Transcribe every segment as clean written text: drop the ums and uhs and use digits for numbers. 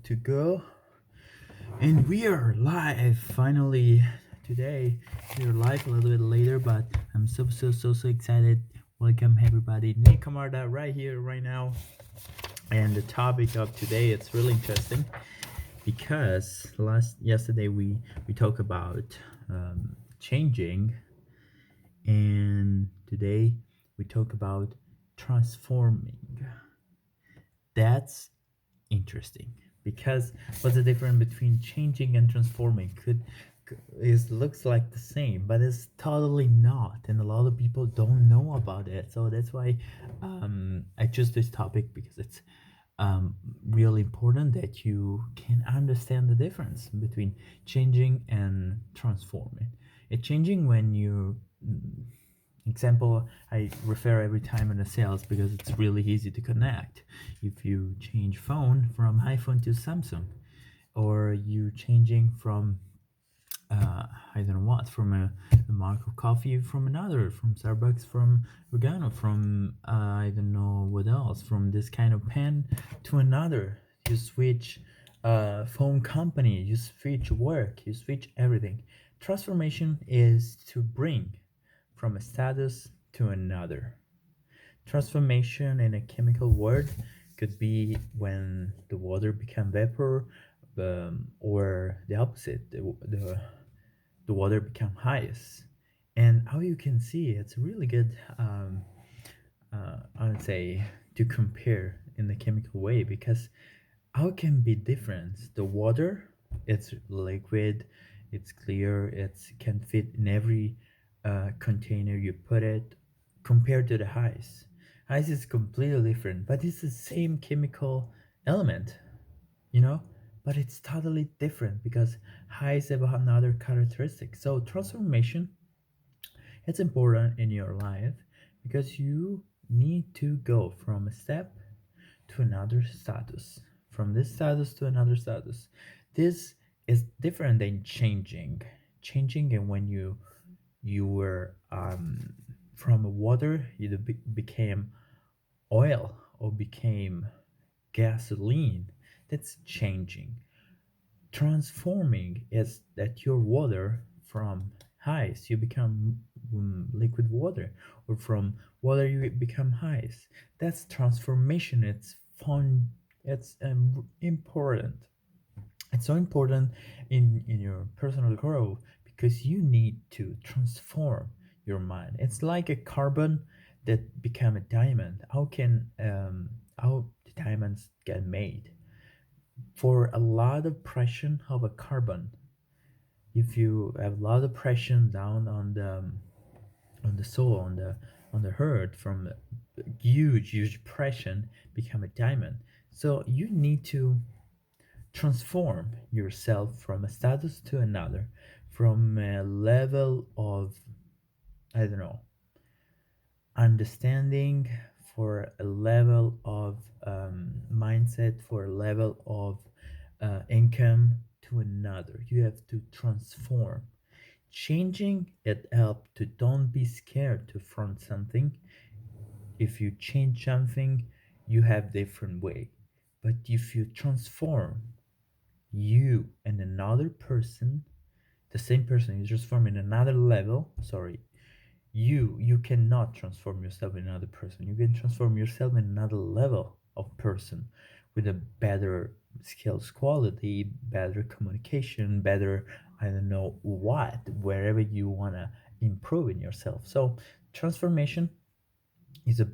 to go. And we are live finally today. We are live a little bit later, but I'm so excited. Welcome everybody. Me Camarda right here, right now. And the topic of today it's really interesting because last yesterday we talked about changing, and today we talk about transforming. That's interesting because what's the difference between changing and transforming is looks like the same, but it's totally not, and a lot of people don't know about it. So that's why I chose this topic, because it's really important that you can understand the difference between changing and transforming. It's changing when you example I refer every time in the sales because it's really easy to connect. If you change phone from iPhone to Samsung, or you changing from I don't know what, from a mark of coffee from another, from Starbucks, from Organo, from I don't know what else, from this kind of pen to another. You switch phone company, you switch work, you switch everything. Transformation is to bring from a status to another. Transformation in a chemical word could be when the water become vapor, or the opposite, the water become ice. And how you can see, it's really good, I would say, to compare in the chemical way, because how can be different? The water, it's liquid, it's clear, it can fit in every container you put it, compared to the ice. Ice is completely different, but it's the same chemical element, you know, but it's totally different because ice have another characteristic. So transformation, it's important in your life because you need to go from a step to another status, from this status to another status. This is different than changing. And when you were from water, you became oil or became gasoline. That's changing. Transforming is that your water from ice you become liquid water, or from water you become ice. That's transformation. It's fun. It's important. It's so important in your personal growth, because you need to transform your mind. It's like a carbon that become a diamond. How the diamonds get made? For a lot of pressure of a carbon. If you have a lot of pressure down on the soil, on the earth, from huge pressure become a diamond. So you need to transform yourself from a status to another, from a level of, I don't know, understanding, for a level of mindset, for a level of income to another. You have to transform. Changing it help to don't be scared to front something. If you change something, you have different way. But if you transform you and another person, the same person, you transform in another level. Sorry, you cannot transform yourself in another person. You can transform yourself in another level of person, with a better skills quality, better communication, better, I don't know what, wherever you want to improve in yourself. So transformation is the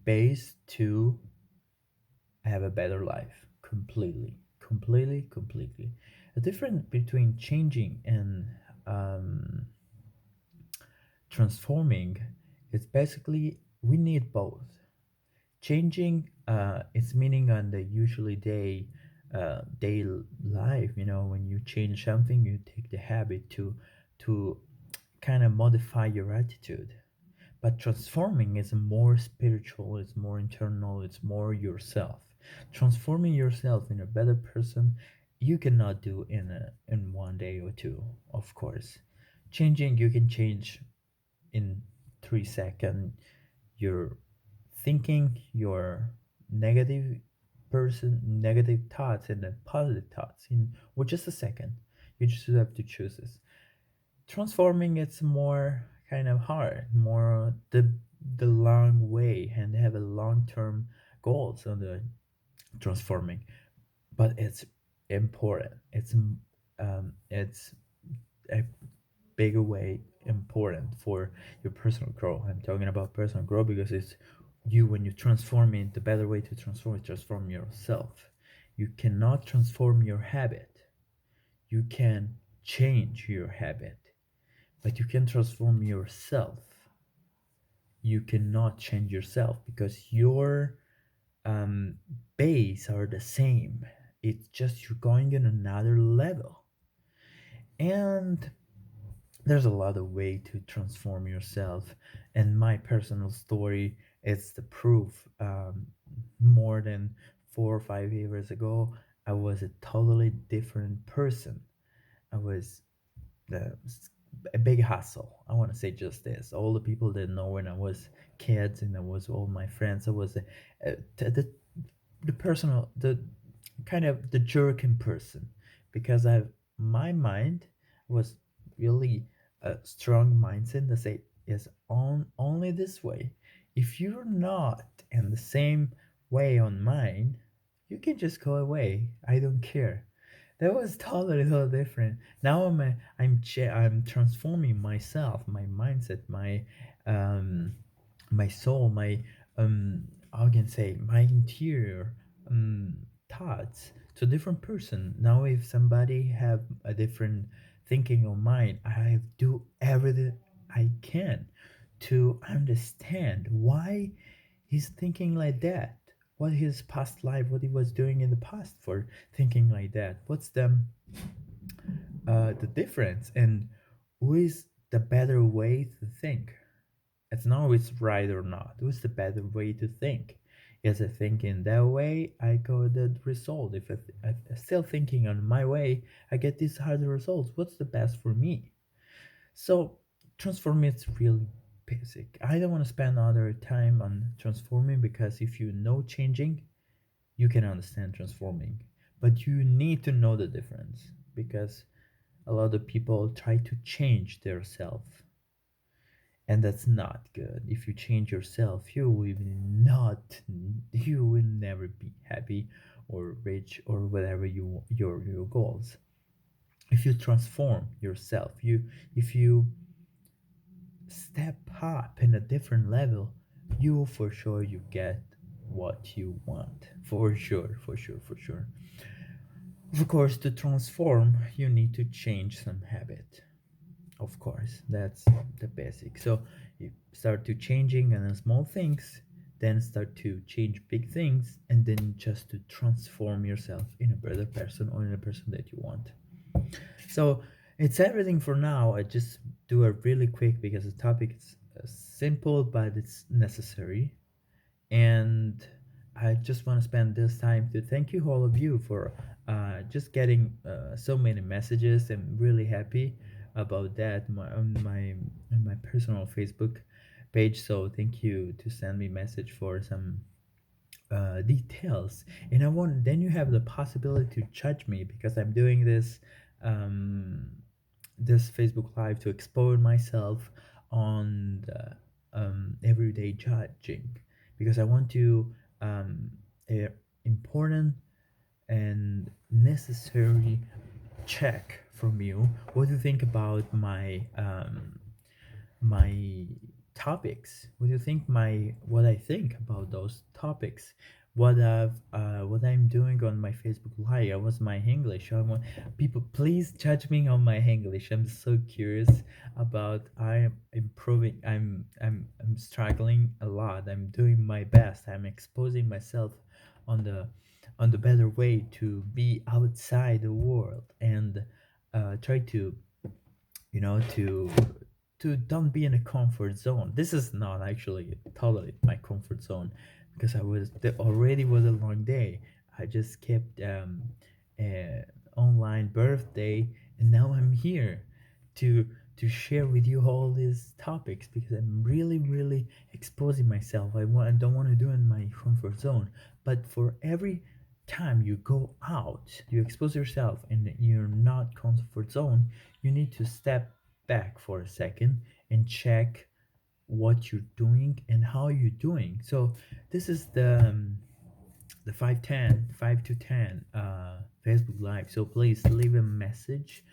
base to have a better life. Completely. The difference between changing and transforming is basically we need both. Changing its meaning on the usually day life. When you change something, you take the habit to kind of modify your attitude. But transforming is more spiritual, it's more internal, it's more yourself. Transforming yourself in a better person, you cannot do in one day or two, of course. Changing, you can change in 3 seconds your thinking, your negative. person negative thoughts and then positive thoughts in with just a second. You just have to choose this. Transforming it's more kind of hard, more the long way, and have a long term goals on the transforming, but it's important. It's a bigger way important for your personal growth. I'm talking about personal growth because it's you when you transform it. The better way to transform is transform yourself. You cannot transform your habit. You can change your habit, but you can transform yourself. You cannot change yourself because your um, base are the same. It's just you're going in another level. And there's a lot of way to transform yourself. And my personal story is the proof. More than 4 or 5 years ago, I was a totally different person. I was the a big hustle. I want to say just this. All the people that know when I was kids and I was all my friends, I was the personal the kind of the jerking person because I my mind was really a strong mindset that say is on only this way. If you're not in the same way on mine, you can just go away. I don't care. That was totally different. Now I'm transforming myself, my mindset, um my soul, my how can I say my interior um thoughts to a different person. Now if somebody have a different thinking on mine, I do everything I can to understand why he's thinking like that. What his past life, what he was doing in the past for thinking like that. What's the difference and who is the better way to think? It's not always right or not. Who's the better way to think? Is I think in that way, I got the result. If I'm still thinking on my way, I get these harder results. What's the best for me? So transforming is really basic. I don't want to spend other time on transforming because if you know changing, you can understand transforming. But you need to know the difference because a lot of people try to change their self, and that's not good. If you change yourself, not you will never be happy or rich or whatever your goals. If you transform yourself, you if you step up in a different level, you for sure you get what you want. For sure, for sure, for sure. Of course, to transform, you need to change some habit. Of course, that's the basic. So you start to changing and small things, then start to change big things, and then just to transform yourself in a better person or in a person that you want. So it's everything for now. I just do it really quick because the topic is simple, but it's necessary. And I just want to spend this time to thank you all of you for just getting so many messages. I'm really happy about that on my personal Facebook page. So thank you to send me message for some details. And I want then you have the possibility to judge me because I'm doing um, this Facebook Live to expose myself on the everyday judging because I want to a important and necessary check from you. What do you think about my topics? What do you think my what I think about those topics? What I'm doing on my Facebook Live? I was my English. I want people please judge me on my English. I'm so curious about I am improving. I'm struggling a lot. I'm doing my best. I'm exposing myself on the better way to be outside the world and try to to don't be in a comfort zone. This is not actually totally my comfort zone because already was a long day. I just kept online birthday, and now I'm here to to share with you all these topics because I'm really exposing myself. I don't want to do in my comfort zone, but for every time you go out, you expose yourself and you're not comfort zone, you need to step back for a second and check what you're doing and how you're doing. So this is the 5 to 10 Facebook live. So please leave a message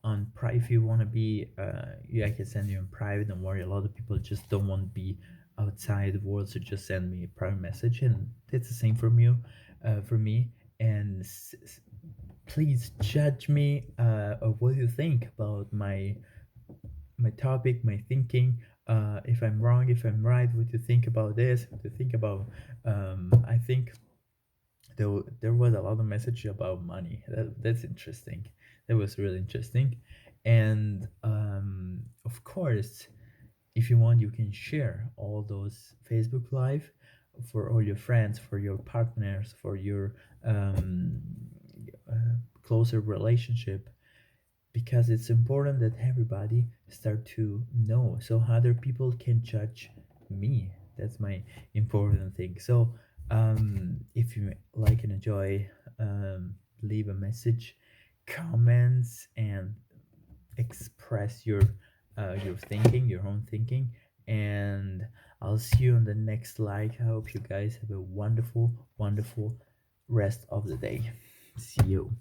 on private if you want to be. Yeah, I can send you in private. Don't worry, a lot of people just don't want to be outside the world, so just send me a private message, and it's the same from you, for me. And please judge me of what you think about my topic, my thinking. If I'm wrong, if I'm right, what you think about this, what you think about. I think there was a lot of message about money. That's interesting. That was really interesting. And of course, if you want, you can share all those Facebook Live for all your friends, for your partners, for your um, closer relationship, because it's important that everybody start to know so other people can judge me. That's my important thing. So if you like and enjoy, leave a message, comments, and express your thinking, your own thinking. And I'll see you on the next like. I hope you guys have a wonderful rest of the day. See you.